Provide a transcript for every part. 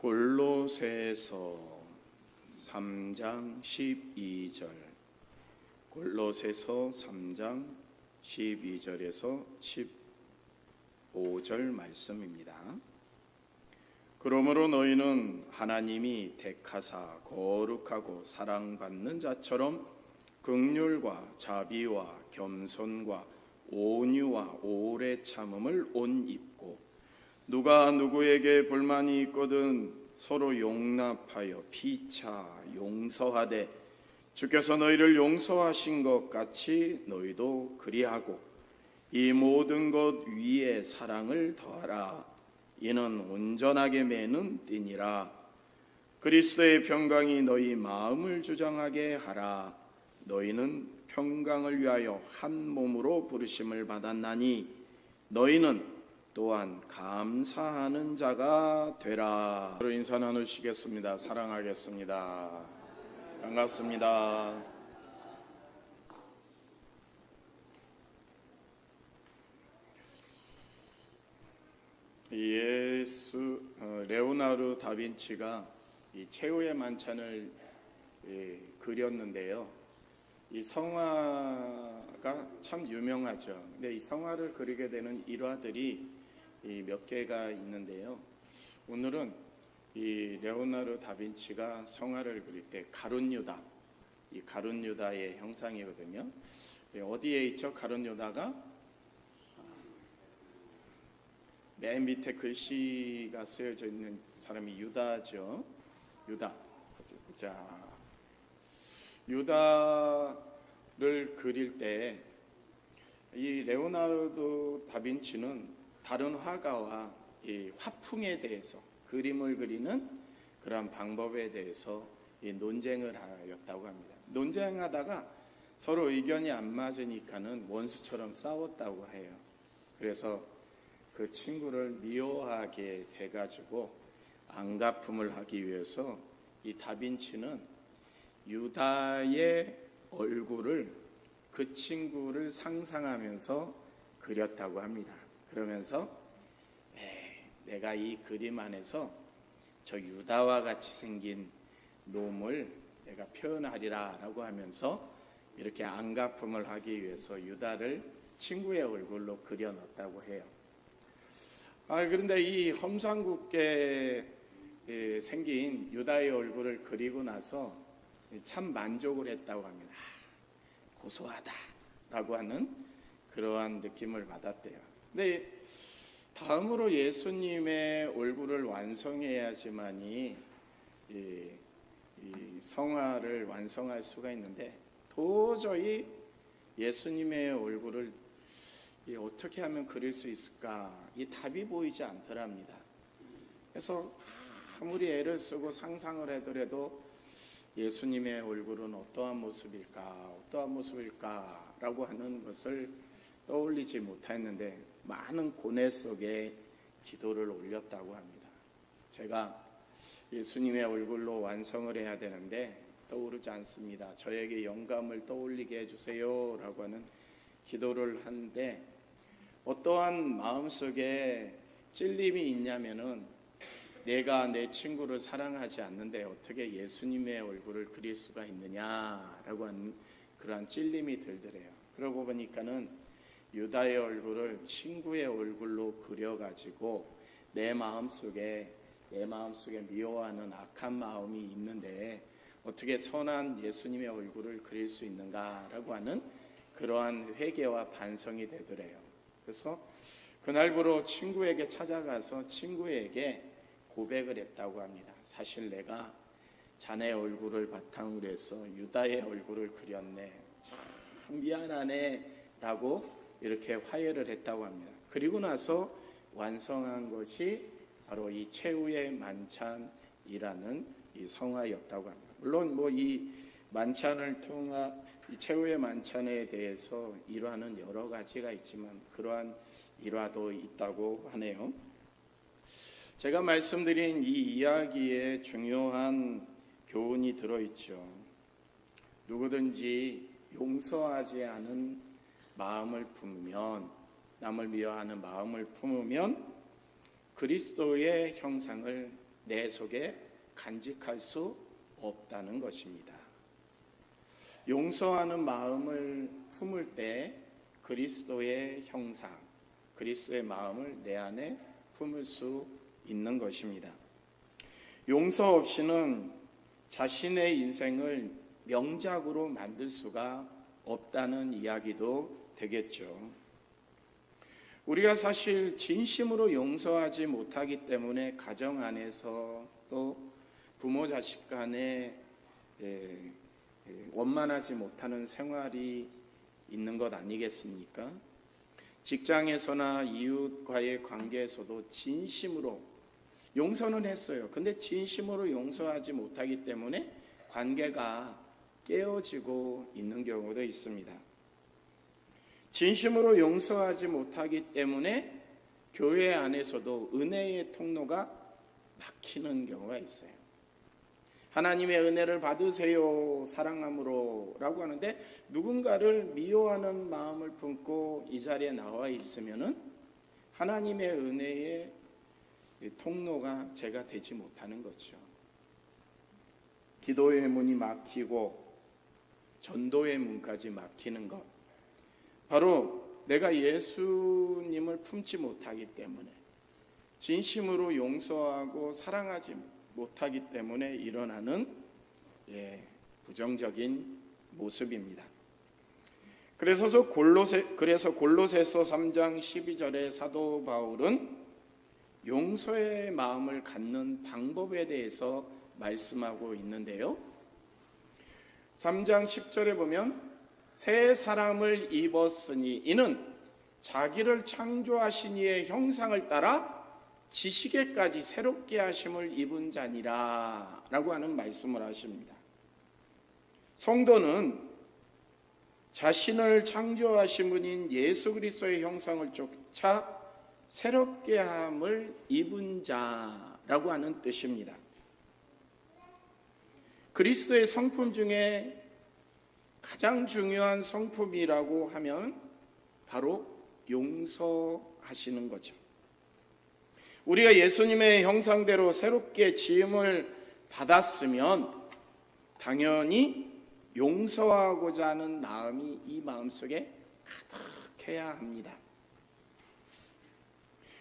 골로새서 3장 12절, 골로새서 3장 12절에서 15절 말씀입니다. 그러므로 너희는 하나님이 택하사 거룩하고 사랑받는 자처럼 긍휼과 자비와 겸손과 온유와 오래 참음을 옷 입고, 누가 누구에게 불만이 있거든 서로 용납하여 피차 용서하되 주께서 너희를 용서하신 것 같이 너희도 그리하고, 이 모든 것 위에 사랑을 더하라. 이는 온전하게 매는 띠니라. 그리스도의 평강이 너희 마음을 주장하게 하라. 너희는 평강을 위하여 한 몸으로 부르심을 받았나니 너희는 또한 감사하는 자가 되라. 인사 나누시겠습니다. 사랑하겠습니다. 반갑습니다. 레오나르도 다빈치가 이 최후의 만찬을 그렸는데요. 이 성화가 참 유명하죠. 근데 이 성화를 그리게 되는 일화들이 몇 개가 있는데요. 오늘은 이 레오나르도 다빈치가 성화를 그릴 때 가룟 유다, 이 가룟 유다의 형상이거든요. 어디에 있죠? 가룟 유다가 맨 밑에 글씨가 쓰여져 있는 사람이 유다죠. 유다. 자, 유다를 그릴 때 이 레오나르도 다빈치는 다른 화가와 이 화풍에 대해서, 그림을 그리는 그런 방법에 대해서 논쟁을 하였다고 합니다. 논쟁하다가 서로 의견이 안 맞으니까는 원수처럼 싸웠다고 해요. 그래서 그 친구를 미워하게 돼가지고 안갚음을 하기 위해서 이 다빈치는 유다의 얼굴을, 그 친구를 상상하면서 그렸다고 합니다. 그러면서 내가 이 그림 안에서 저 유다와 같이 생긴 놈을 내가 표현하리라 라고 하면서 이렇게 안갚음을 하기 위해서 유다를 친구의 얼굴로 그려 넣었다고 해요. 그런데 이 험상궂게 생긴 유다의 얼굴을 그리고 나서 참 만족을 했다고 합니다. 고소하다 라고 하는 그러한 느낌을 받았대요. 근데 다음으로 예수님의 얼굴을 완성해야지만이 이 성화를 완성할 수가 있는데, 도저히 예수님의 얼굴을 어떻게 하면 그릴 수 있을까, 이 답이 보이지 않더랍니다. 그래서 아무리 애를 쓰고 상상을 하더라도 예수님의 얼굴은 어떠한 모습일까 라고 하는 것을 떠올리지 못했는데, 많은 고뇌 속에 기도를 올렸다고 합니다. 제가 예수님의 얼굴로 완성을 해야 되는데 떠오르지 않습니다. 저에게 영감을 떠올리게 해주세요 라고 하는 기도를 하는데, 어떠한 마음속에 찔림이 있냐면은, 내가 내 친구를 사랑하지 않는데 어떻게 예수님의 얼굴을 그릴 수가 있느냐라고 하는 그러한 찔림이 들더래요. 그러고 보니까는 유다의 얼굴을 친구의 얼굴로 그려가지고 내 마음속에 미워하는 악한 마음이 있는데 어떻게 선한 예수님의 얼굴을 그릴 수 있는가라고 하는 그러한 회개와 반성이 되더래요. 그래서 그날부로 친구에게 찾아가서 친구에게 고백을 했다고 합니다. 사실 내가 자네 얼굴을 바탕으로 해서 유다의 얼굴을 그렸네, 참 미안하네 라고 이렇게 화해를 했다고 합니다. 그리고 나서 완성한 것이 바로 이 최후의 만찬이라는 이 성화였다고 합니다. 물론 이 만찬을 통한 이 최후의 만찬에 대해서 일화는 여러 가지가 있지만 그러한 일화도 있다고 하네요. 제가 말씀드린 이 이야기에 중요한 교훈이 들어있죠. 누구든지 용서하지 않은 마음을 품으면, 남을 미워하는 마음을 품으면 그리스도의 형상을 내 속에 간직할 수 없다는 것입니다. 용서하는 마음을 품을 때 그리스도의 형상, 그리스도의 마음을 내 안에 품을 수 있는 것입니다. 용서 없이는 자신의 인생을 명작으로 만들 수가 없다는 이야기도 되겠죠. 우리가 사실 진심으로 용서하지 못하기 때문에 가정 안에서 또 부모 자식 간에 원만하지 못하는 생활이 있는 것 아니겠습니까? 직장에서나 이웃과의 관계에서도 진심으로 용서는 했어요. 근데 진심으로 용서하지 못하기 때문에 관계가 깨어지고 있는 경우도 있습니다. 진심으로 용서하지 못하기 때문에 교회 안에서도 은혜의 통로가 막히는 경우가 있어요. 하나님의 은혜를 받으세요, 사랑함으로 라고 하는데 누군가를 미워하는 마음을 품고 이 자리에 나와 있으면은 하나님의 은혜의 통로가 제가 되지 못하는 거죠. 기도의 문이 막히고 전도의 문까지 막히는 것, 바로 내가 예수님을 품지 못하기 때문에, 진심으로 용서하고 사랑하지 못하기 때문에 일어나는 부정적인 모습입니다. 그래서 골로새서 3장 12절에 사도 바울은 용서의 마음을 갖는 방법에 대해서 말씀하고 있는데요. 3장 10절에 보면 새 사람을 입었으니 이는 자기를 창조하신 이의 형상을 따라 지식에까지 새롭게 하심을 입은 자니라 라고 하는 말씀을 하십니다. 성도는 자신을 창조하신 분인 예수 그리스도의 형상을 쫓아 새롭게 함을 입은 자라고 하는 뜻입니다. 그리스도의 성품 중에 가장 중요한 성품이라고 하면 바로 용서하시는 거죠. 우리가 예수님의 형상대로 새롭게 지음을 받았으면 당연히 용서하고자 하는 마음이 이 마음속에 가득해야 합니다.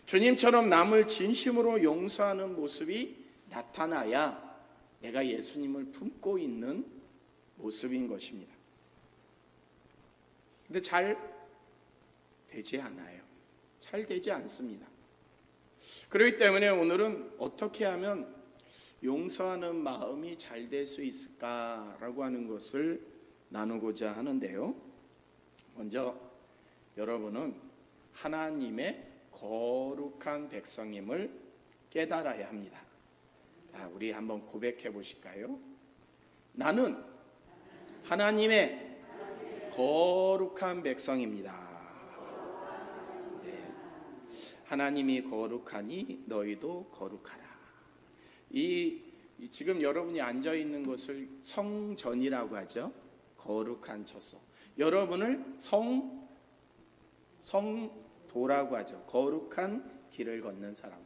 주님처럼 남을 진심으로 용서하는 모습이 나타나야 내가 예수님을 품고 있는 모습인 것입니다. 근데 잘 되지 않아요. 잘 되지 않습니다. 그렇기 때문에 오늘은 어떻게 하면 용서하는 마음이 잘 될 수 있을까라고 하는 것을 나누고자 하는데요. 먼저 여러분은 하나님의 거룩한 백성임을 깨달아야 합니다. 자, 우리 한번 고백해 보실까요? 나는 하나님의 거룩한 백성입니다. 네. 하나님이 거룩하니 너희도 거룩하라. 지금 여러분이 앉아 있는 것을 성전이라고 하죠. 거룩한 처소. 여러분을 성도라고 하죠. 거룩한 길을 걷는 사람.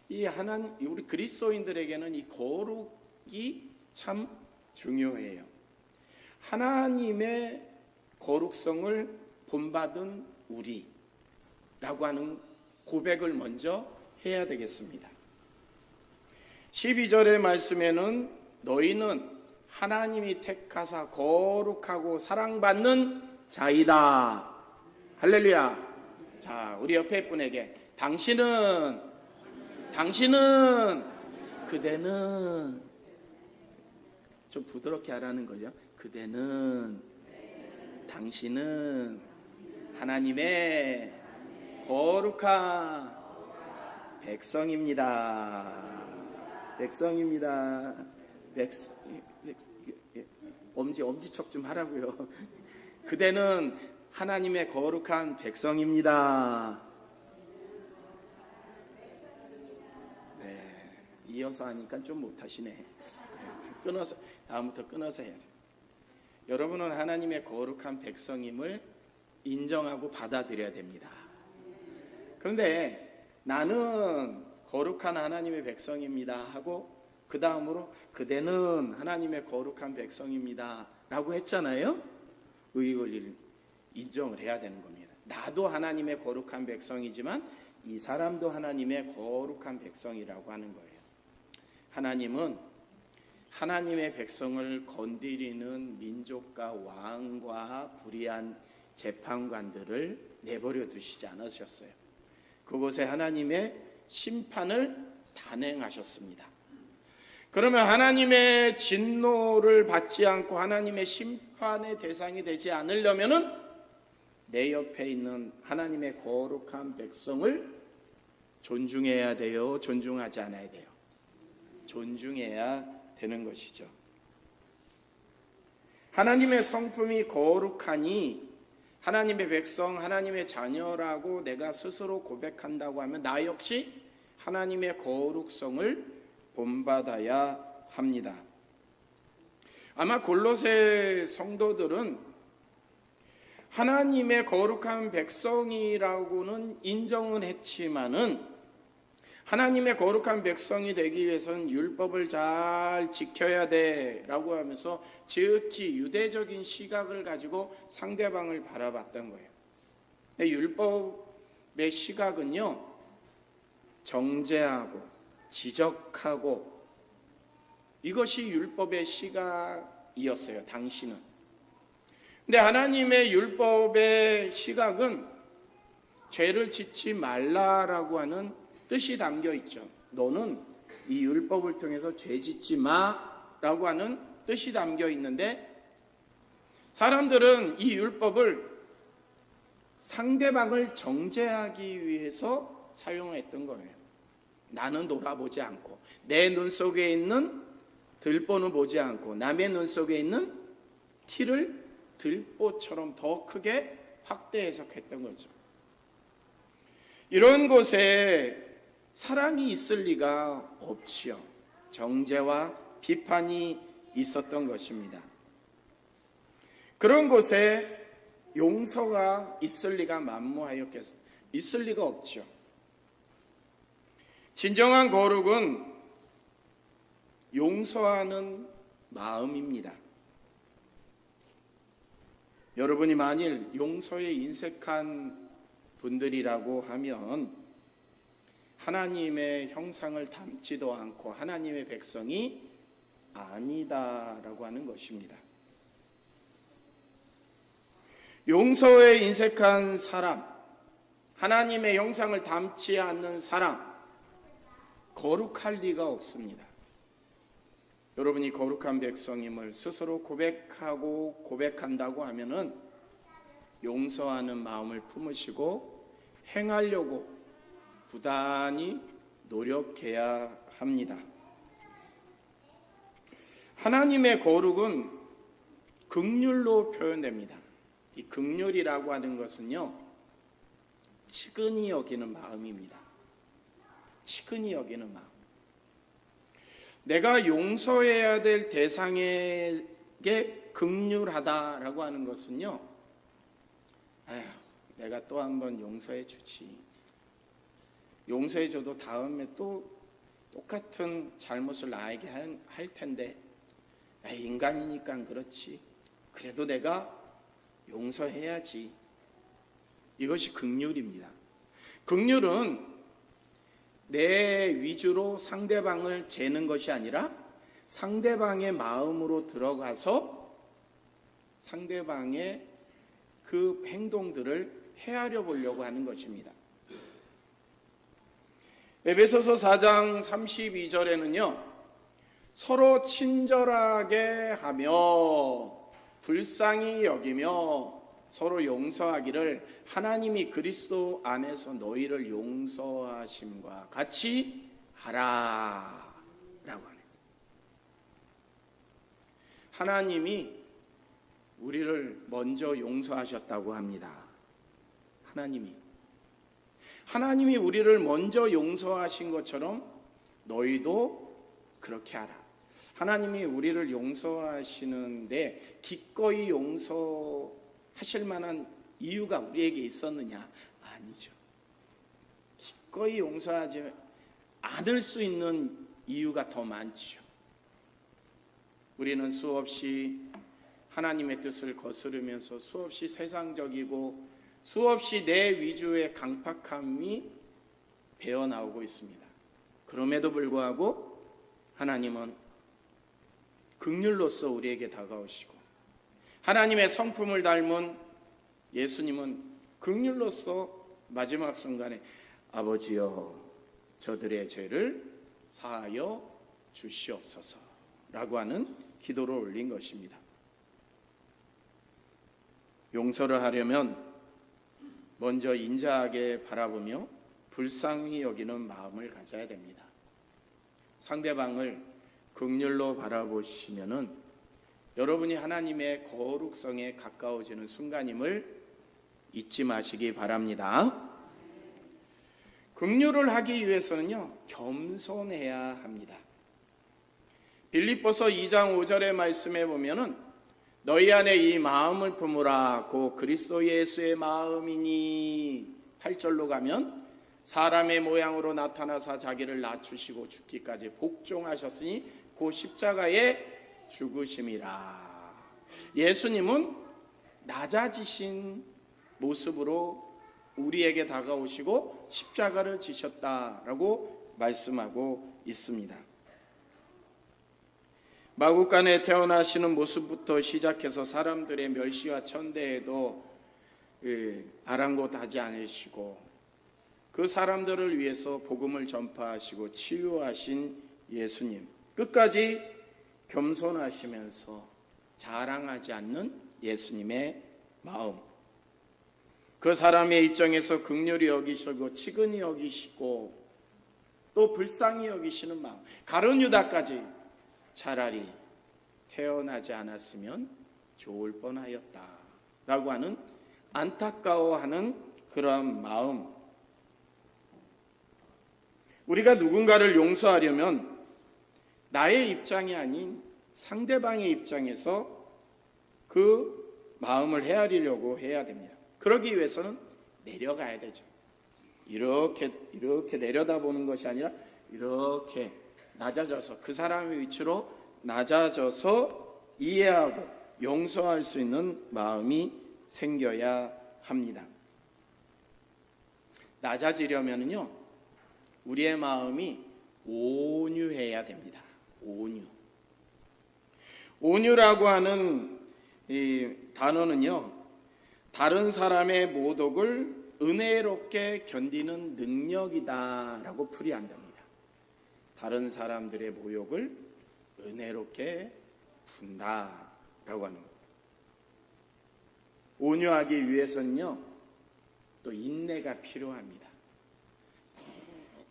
우리 그리스도인들에게는 이 거룩이 참 중요해요. 하나님의 거룩성을 본받은 우리라고 하는 고백을 먼저 해야 되겠습니다. 12절의 말씀에는 너희는 하나님이 택하사 거룩하고 사랑받는 자이다. 할렐루야. 자, 우리 옆에 분에게 그대는 좀 부드럽게 하라는 거죠. 당신은 하나님의 거룩한 백성입니다. 엄지척 좀 하라고요. 그대는 하나님의 거룩한 백성입니다. 네, 이어서 하니까 좀 못하시네. 다음부터 끊어서 해야 돼요. 여러분은 하나님의 거룩한 백성임을 인정하고 받아들여야 됩니다. 그런데 나는 거룩한 하나님의 백성입니다 하고 그 다음으로 그대는 하나님의 거룩한 백성입니다 라고 했잖아요. 의의 권리를 인정을 해야 되는 겁니다. 나도 하나님의 거룩한 백성이지만 이 사람도 하나님의 거룩한 백성이라고 하는 거예요. 하나님은 하나님의 백성을 건드리는 민족과 왕과 불의한 재판관들을 내버려 두시지 않으셨어요. 그곳에 하나님의 심판을 단행하셨습니다. 그러면 하나님의 진노를 받지 않고 하나님의 심판의 대상이 되지 않으려면은 내 옆에 있는 하나님의 거룩한 백성을 존중해야 돼요? 존중하지 않아야 돼요? 존중해야 되는 것이죠. 하나님의 성품이 거룩하니 하나님의 백성, 하나님의 자녀라고 내가 스스로 고백한다고 하면 나 역시 하나님의 거룩성을 본받아야 합니다. 아마 골로새 성도들은 하나님의 거룩한 백성이라고는 인정은 했지만은 하나님의 거룩한 백성이 되기 위해서는 율법을 잘 지켜야 돼라고 하면서 지극히 유대적인 시각을 가지고 상대방을 바라봤던 거예요. 근데 율법의 시각은요, 정죄하고 지적하고 이것이 율법의 시각이었어요, 당시는. 근데 하나님의 율법의 시각은 죄를 짓지 말라라고 하는 뜻이 담겨 있죠. 너는 이 율법을 통해서 죄 짓지 마라고 하는 뜻이 담겨 있는데 사람들은 이 율법을 상대방을 정죄하기 위해서 사용했던 거예요. 나는 돌아보지 않고 내 눈 속에 있는 들보는 보지 않고 남의 눈 속에 있는 티를 들보처럼 더 크게 확대 해석했던 거죠. 이런 곳에 사랑이 있을 리가 없지요. 정죄와 비판이 있었던 것입니다. 그런 곳에 용서가 있을 리가 만무하였겠어요. 있을 리가 없죠. 진정한 거룩은 용서하는 마음입니다. 여러분이 만일 용서에 인색한 분들이라고 하면 하나님의 형상을 닮지도 않고 하나님의 백성이 아니다라고 하는 것입니다. 용서에 인색한 사람, 하나님의 형상을 닮지 않는 사람, 거룩할 리가 없습니다. 여러분이 거룩한 백성임을 스스로 고백하고 고백한다고 하면은 용서하는 마음을 품으시고 행하려고 부단히 노력해야 합니다. 하나님의 거룩은 긍휼로 표현됩니다. 이 긍휼이라고 하는 것은요, 치근히 여기는 마음입니다. 치근히 여기는 마음. 내가 용서해야 될 대상에게 긍휼하다라고 하는 것은요, 아휴, 내가 또 한 번 용서해 주지. 용서해 줘도 다음에 또 똑같은 잘못을 나에게 할 텐데, 인간이니까 그렇지. 그래도 내가 용서해야지. 이것이 긍휼입니다. 긍휼은 내 위주로 상대방을 재는 것이 아니라 상대방의 마음으로 들어가서 상대방의 그 행동들을 헤아려 보려고 하는 것입니다. 에베소서 4장 32절에는요, 서로 친절하게 하며 불쌍히 여기며 서로 용서하기를 하나님이 그리스도 안에서 너희를 용서하심과 같이 하라 라고 하네요. 하나님이 우리를 먼저 용서하셨다고 합니다. 하나님이 우리를 먼저 용서하신 것처럼 너희도 그렇게 하라. 하나님이 우리를 용서하시는데 기꺼이 용서하실 만한 이유가 우리에게 있었느냐? 아니죠. 기꺼이 용서하지 않을 수 있는 이유가 더 많지요. 우리는 수없이 하나님의 뜻을 거스르면서 수없이 세상적이고 수없이 내 위주의 강팍함이 배어나오고 있습니다. 그럼에도 불구하고 하나님은 긍휼로서 우리에게 다가오시고, 하나님의 성품을 닮은 예수님은 긍휼로서 마지막 순간에 아버지여 저들의 죄를 사하여 주시옵소서 라고 하는 기도를 올린 것입니다. 용서를 하려면 먼저 인자하게 바라보며 불쌍히 여기는 마음을 가져야 됩니다. 상대방을 긍휼로 바라보시면은 여러분이 하나님의 거룩성에 가까워지는 순간임을 잊지 마시기 바랍니다. 긍휼을 하기 위해서는요, 겸손해야 합니다. 빌립보서 2장 5절의 말씀에 보면은 너희 안에 이 마음을 품으라 고 그리스도 예수의 마음이니 8절로 가면 사람의 모양으로 나타나사 자기를 낮추시고 죽기까지 복종하셨으니 그 십자가에 죽으심이라. 예수님은 낮아지신 모습으로 우리에게 다가오시고 십자가를 지셨다라고 말씀하고 있습니다. 마구간에 태어나시는 모습부터 시작해서 사람들의 멸시와 천대에도 아랑곳하지 않으시고 그 사람들을 위해서 복음을 전파하시고 치유하신 예수님, 끝까지 겸손하시면서 자랑하지 않는 예수님의 마음, 그 사람의 입장에서 긍휼히 여기시고 치근히 여기시고 또 불쌍히 여기시는 마음, 가룟 유다까지 차라리 태어나지 않았으면 좋을 뻔하였다라고 하는 안타까워하는 그러한 마음. 우리가 누군가를 용서하려면 나의 입장이 아닌 상대방의 입장에서 그 마음을 헤아리려고 해야 됩니다. 그러기 위해서는 내려가야 되죠. 이렇게 내려다보는 것이 아니라 이렇게 낮아져서 그 사람의 위치로 낮아져서 이해하고 용서할 수 있는 마음이 생겨야 합니다. 낮아지려면요, 우리의 마음이 온유해야 됩니다. 온유라고 하는 이 단어는요, 다른 사람의 모독을 은혜롭게 견디는 능력이다라고 풀이한답니다. 다른 사람들의 모욕을 은혜롭게 푼다라고 하는 것. 온유하기 위해서는요, 또 인내가 필요합니다.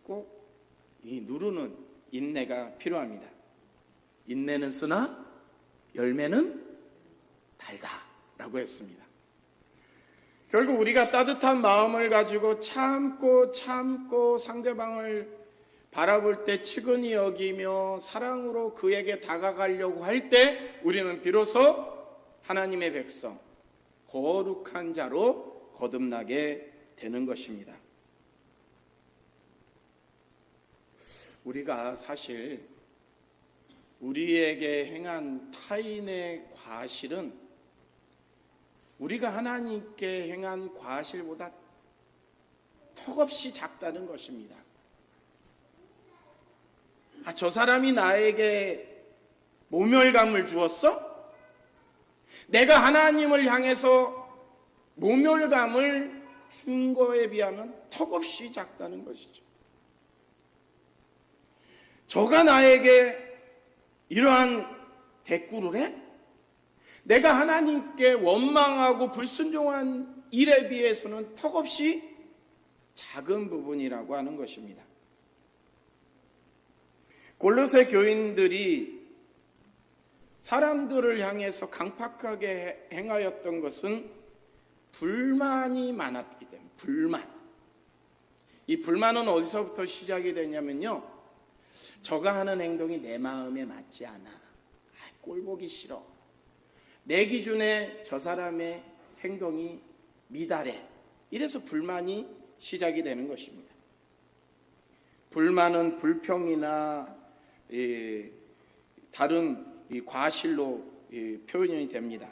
꼭 이 누르는 인내가 필요합니다. 인내는 쓰나 열매는 달다라고 했습니다. 결국 우리가 따뜻한 마음을 가지고 참고 상대방을 바라볼 때 치근히 여기며 사랑으로 그에게 다가가려고 할 때 우리는 비로소 하나님의 백성, 거룩한 자로 거듭나게 되는 것입니다. 우리가 사실 우리에게 행한 타인의 과실은 우리가 하나님께 행한 과실보다 턱없이 작다는 것입니다. 저 사람이 나에게 모멸감을 주었어? 내가 하나님을 향해서 모멸감을 준 거에 비하면 턱없이 작다는 것이죠. 저가 나에게 이러한 대꾸를 해? 내가 하나님께 원망하고 불순종한 일에 비해서는 턱없이 작은 부분이라고 하는 것입니다. 골로새 교인들이 사람들을 향해서 강팍하게 행하였던 것은 불만이 많았기 때문에, 이 불만은 어디서부터 시작이 되냐면요, 저가 하는 행동이 내 마음에 맞지 않아. 꼴 보기 싫어. 내 기준에 저 사람의 행동이 미달해. 이래서 불만이 시작이 되는 것입니다. 불만은 불평이나 다른 과실로 표현이 됩니다.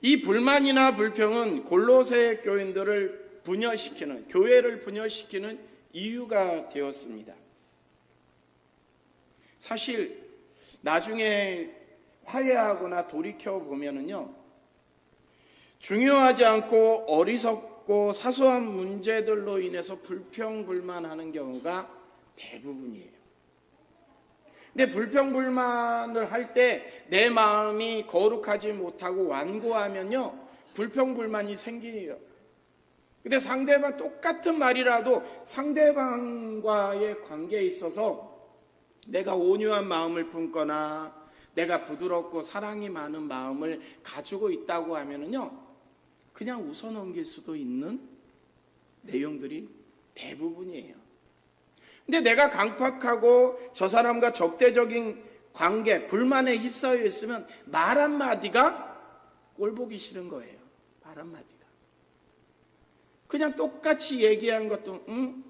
이 불만이나 불평은 골로새 교인들을 분열시키는, 교회를 분열시키는 이유가 되었습니다. 사실 나중에 화해하거나 돌이켜보면요, 중요하지 않고 어리석고 사소한 문제들로 인해서 불평불만하는 경우가 대부분이에요. 근데 불평불만을 할 때 내 마음이 거룩하지 못하고 완고하면요, 불평불만이 생겨요. 근데 상대방 똑같은 말이라도 상대방과의 관계에 있어서 내가 온유한 마음을 품거나 내가 부드럽고 사랑이 많은 마음을 가지고 있다고 하면은요, 그냥 웃어넘길 수도 있는 내용들이 대부분이에요. 근데 내가 강팍하고 저 사람과 적대적인 관계, 불만에 휩싸여 있으면 말 한마디가 꼴보기 싫은 거예요. 말 한마디가. 그냥 똑같이 얘기한 것도 응?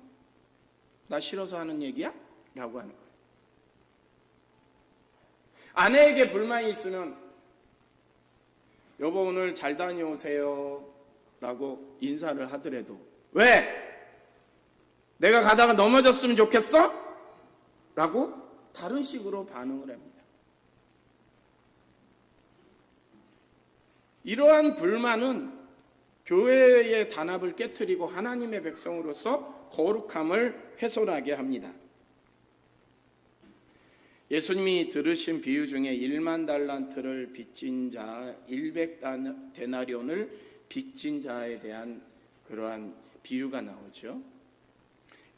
나 싫어서 하는 얘기야? 라고 하는 거예요. 아내에게 불만이 있으면 여보 오늘 잘 다녀오세요 라고 인사를 하더라도 왜? 내가 가다가 넘어졌으면 좋겠어? 라고 다른 식으로 반응을 합니다. 이러한 불만은 교회의 단합을 깨트리고 하나님의 백성으로서 거룩함을 훼손하게 합니다. 예수님이 들으신 비유 중에 1만 달란트를 빚진 자, 100데나리온을 빚진 자에 대한 그러한 비유가 나오죠.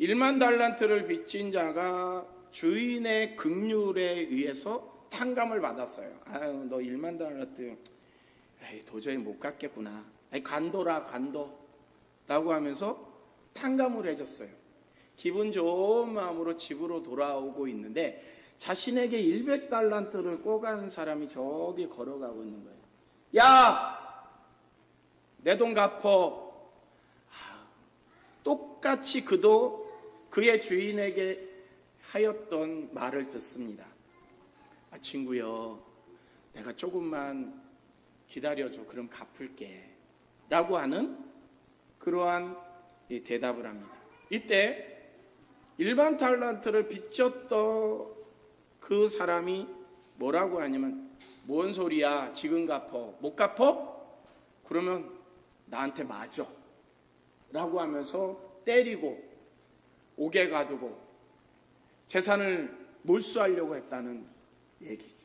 1만 달란트를 빚진 자가 주인의 긍휼에 의해서 탕감을 받았어요. 아유, 너 1만 달란트 도저히 못 갚겠구나. 간도라 간도 라고 하면서 탕감을 해줬어요. 기분 좋은 마음으로 집으로 돌아오고 있는데 자신에게 100달란트를 꼬간 사람이 저기 걸어가고 있는 거예요. 야! 내 돈 갚어. 똑같이 그도 그의 주인에게 하였던 말을 듣습니다. 친구여, 내가 조금만 기다려줘. 그럼 갚을게. 라고 하는 그러한 대답을 합니다. 이때 1만 달란트를 빚졌던 그 사람이 뭐라고 하냐면 뭔 소리야 지금 갚어 못 갚어? 그러면 나한테 맞아 라고 하면서 때리고 옥에 가두고 재산을 몰수하려고 했다는 얘기죠.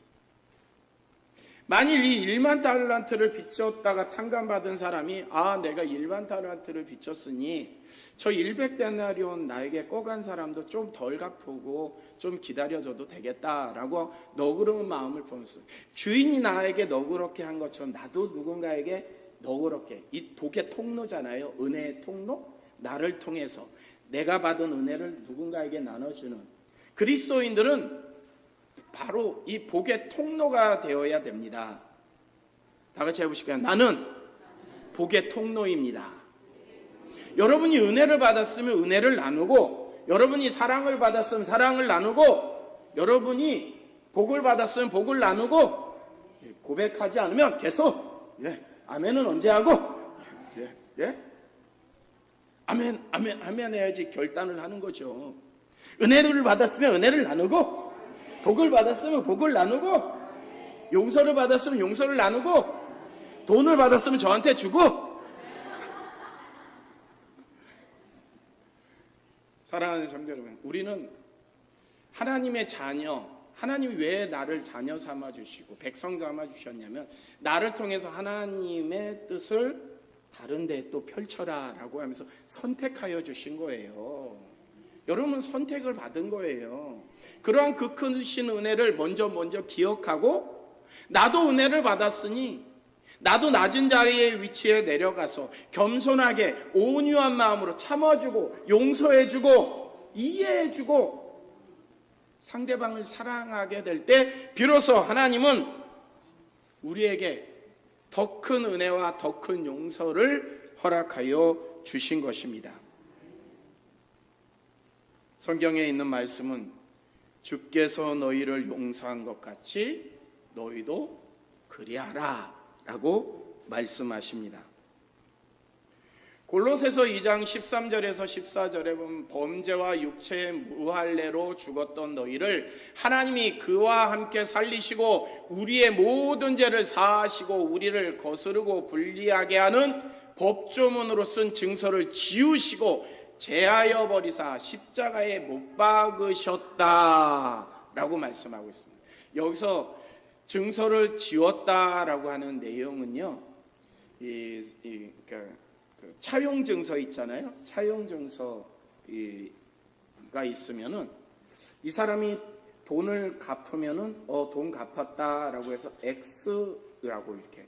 만일 이 1만 달란트를 빚졌다가 탕감받은 사람이 내가 1만 달란트를 빚졌으니 저 100데나리온 나에게 꼬간 사람도 좀 덜 갚고 좀 기다려줘도 되겠다라고 너그러운 마음을 품었어요. 주인이 나에게 너그럽게 한 것처럼 나도 누군가에게 너그럽게, 이 복의 통로잖아요. 은혜의 통로? 나를 통해서 내가 받은 은혜를 누군가에게 나눠주는 그리스도인들은 바로 이 복의 통로가 되어야 됩니다. 다 같이 해보실까요? 나는 복의 통로입니다. 여러분이 은혜를 받았으면 은혜를 나누고, 여러분이 사랑을 받았으면 사랑을 나누고, 여러분이 복을 받았으면 복을 나누고, 고백하지 않으면 계속 아멘은 언제 하고 아멘 해야지 결단을 하는 거죠. 은혜를 받았으면 은혜를 나누고, 복을 받았으면 복을 나누고, 용서를 받았으면 용서를 나누고, 돈을 받았으면 저한테 주고. 사랑하는 성도 여러분, 우리는 하나님의 자녀, 하나님이 왜 나를 자녀 삼아주시고 백성 삼아주셨냐면 나를 통해서 하나님의 뜻을 다른 데에 또 펼쳐라 라고 하면서 선택하여 주신 거예요. 여러분 선택을 받은 거예요. 그러한 그 크신 은혜를 먼저 기억하고, 나도 은혜를 받았으니 나도 낮은 자리에 위치에 내려가서 겸손하게 온유한 마음으로 참아주고 용서해주고 이해해주고 상대방을 사랑하게 될 때 비로소 하나님은 우리에게 더 큰 은혜와 더 큰 용서를 허락하여 주신 것입니다. 성경에 있는 말씀은 주께서 너희를 용서한 것 같이 너희도 그리하라 라고 말씀하십니다. 골로새서 2장 13절에서 14절에 보면 범죄와 육체의 무할례로 죽었던 너희를 하나님이 그와 함께 살리시고 우리의 모든 죄를 사하시고 우리를 거스르고 불리하게 하는 법조문으로 쓴 증서를 지우시고 제하여 버리사 십자가에 못 박으셨다라고 말씀하고 있습니다. 여기서 증서를 지웠다라고 하는 내용은요, 차용 증서 있잖아요. 차용 증서가 있으면은 이 사람이 돈을 갚으면은 돈 갚았다라고 해서 X라고 이렇게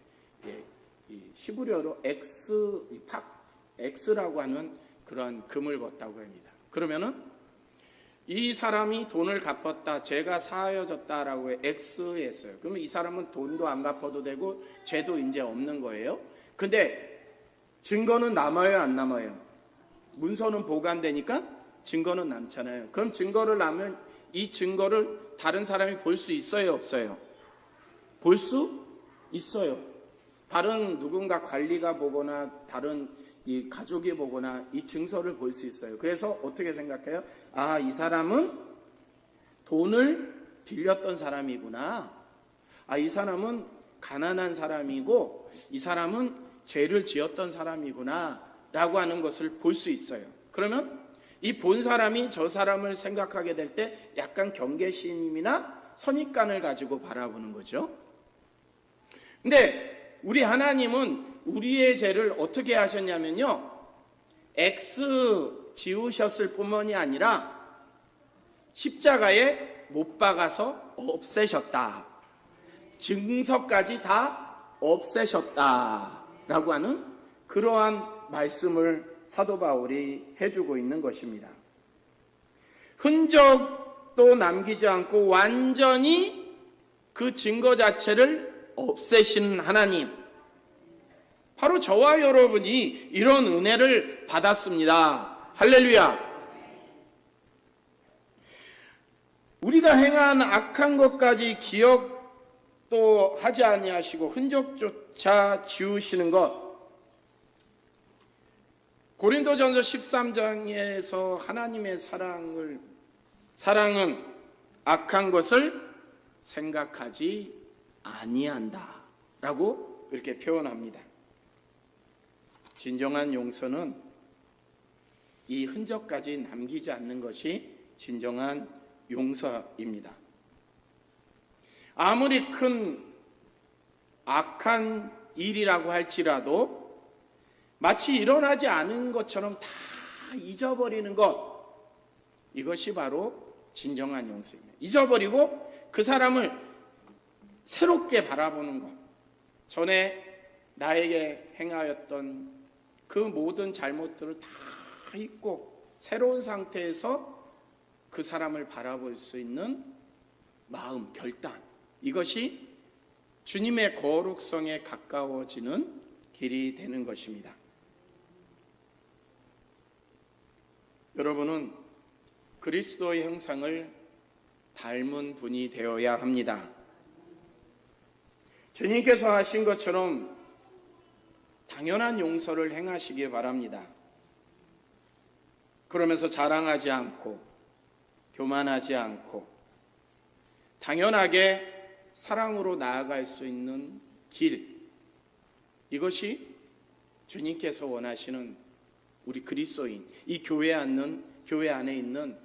히브리어로 X라고 하는 그런 금을 걷다고 합니다. 그러면은 이 사람이 돈을 갚았다, 죄가 사하여졌다라고 X했어요. 그러면 이 사람은 돈도 안 갚아도 되고 죄도 이제 없는 거예요. 근데 증거는 남아요, 안 남아요? 문서는 보관되니까 증거는 남잖아요. 그럼 증거를 남으면 이 증거를 다른 사람이 볼 수 있어요, 없어요? 볼 수 있어요. 다른 누군가 관리가 보거나 다른 이 가족이 보거나 이 증서를 볼 수 있어요. 그래서 어떻게 생각해요? 아, 이 사람은 돈을 빌렸던 사람이구나. 아, 이 사람은 가난한 사람이고 이 사람은 죄를 지었던 사람이구나 라고 하는 것을 볼 수 있어요. 그러면 이 본 사람이 저 사람을 생각하게 될 때 약간 경계심이나 선입관을 가지고 바라보는 거죠. 근데 우리 하나님은 우리의 죄를 어떻게 하셨냐면요, X 지우셨을 뿐만이 아니라 십자가에 못 박아서 없애셨다. 증서까지 다 없애셨다 라고 하는 그러한 말씀을 사도 바울이 해주고 있는 것입니다. 흔적도 남기지 않고 완전히 그 증거 자체를 없애신 하나님, 바로 저와 여러분이 이런 은혜를 받았습니다. 할렐루야. 우리가 행한 악한 것까지 기억도 하지 아니하시고 흔적조차 지우시는 것, 고린도전서 13장에서 하나님의 사랑은 악한 것을 생각하지 아니한다 라고 이렇게 표현합니다. 진정한 용서는 이 흔적까지 남기지 않는 것이 진정한 용서입니다. 아무리 큰 악한 일이라고 할지라도 마치 일어나지 않은 것처럼 다 잊어버리는 것, 이것이 바로 진정한 용서입니다. 잊어버리고 그 사람을 새롭게 바라보는 것, 전에 나에게 행하였던 그 모든 잘못들을 다 잊고 새로운 상태에서 그 사람을 바라볼 수 있는 마음, 결단, 이것이 주님의 거룩성에 가까워지는 길이 되는 것입니다. 여러분은 그리스도의 형상을 닮은 분이 되어야 합니다. 주님께서 하신 것처럼 당연한 용서를 행하시기 바랍니다. 그러면서 자랑하지 않고 교만하지 않고 당연하게 사랑으로 나아갈 수 있는 길, 이것이 주님께서 원하시는 우리 그리스도인, 이 교회 안에 있는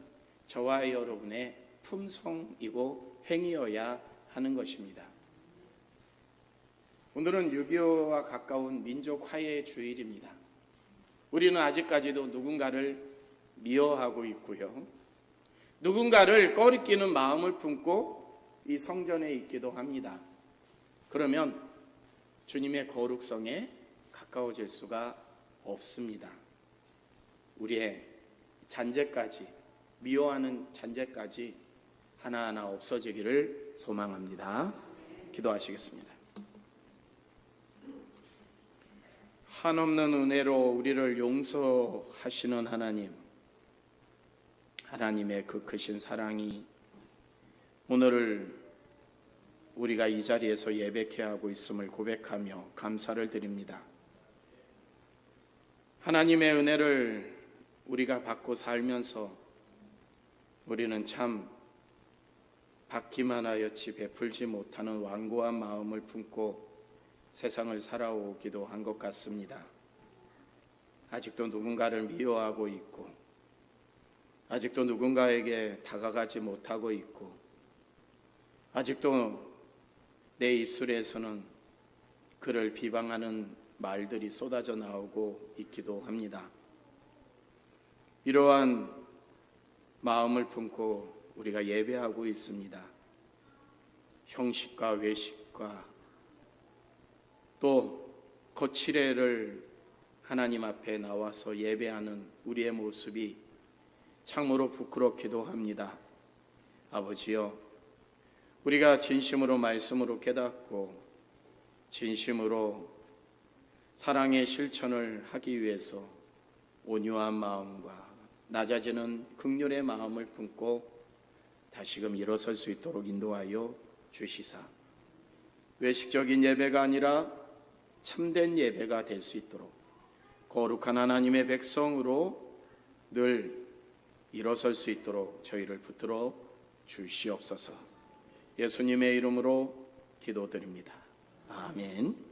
저와 여러분의 품성이고 행위여야 하는 것입니다. 오늘은 6.25와 가까운 민족 화해의 주일입니다. 우리는 아직까지도 누군가를 미워하고 있고요, 누군가를 꺼리끼는 마음을 품고 이 성전에 있기도 합니다. 그러면 주님의 거룩성에 가까워질 수가 없습니다. 우리의 잔재까지, 미워하는 잔재까지 하나하나 없어지기를 소망합니다. 기도하시겠습니다. 한없는 은혜로 우리를 용서하시는 하나님, 하나님의 그 크신 사랑이 오늘 우리가 이 자리에서 예배케 하고 있음을 고백하며 감사를 드립니다. 하나님의 은혜를 우리가 받고 살면서 우리는 참 받기만 하였지 베풀지 못하는 완고한 마음을 품고 세상을 살아오기도 한 것 같습니다. 아직도 누군가를 미워하고 있고, 아직도 누군가에게 다가가지 못하고 있고, 아직도 내 입술에서는 그를 비방하는 말들이 쏟아져 나오고 있기도 합니다. 이러한 마음을 품고 우리가 예배하고 있습니다. 형식과 외식과 또 거칠애를 하나님 앞에 나와서 예배하는 우리의 모습이 참으로 부끄럽기도 합니다. 아버지여, 우리가 진심으로 말씀으로 깨닫고 진심으로 사랑의 실천을 하기 위해서 온유한 마음과 낮아지는 긍휼의 마음을 품고 다시금 일어설 수 있도록 인도하여 주시사 외식적인 예배가 아니라 참된 예배가 될 수 있도록 거룩한 하나님의 백성으로 늘 일어설 수 있도록 저희를 붙들어 주시옵소서. 예수님의 이름으로 기도드립니다. 아멘.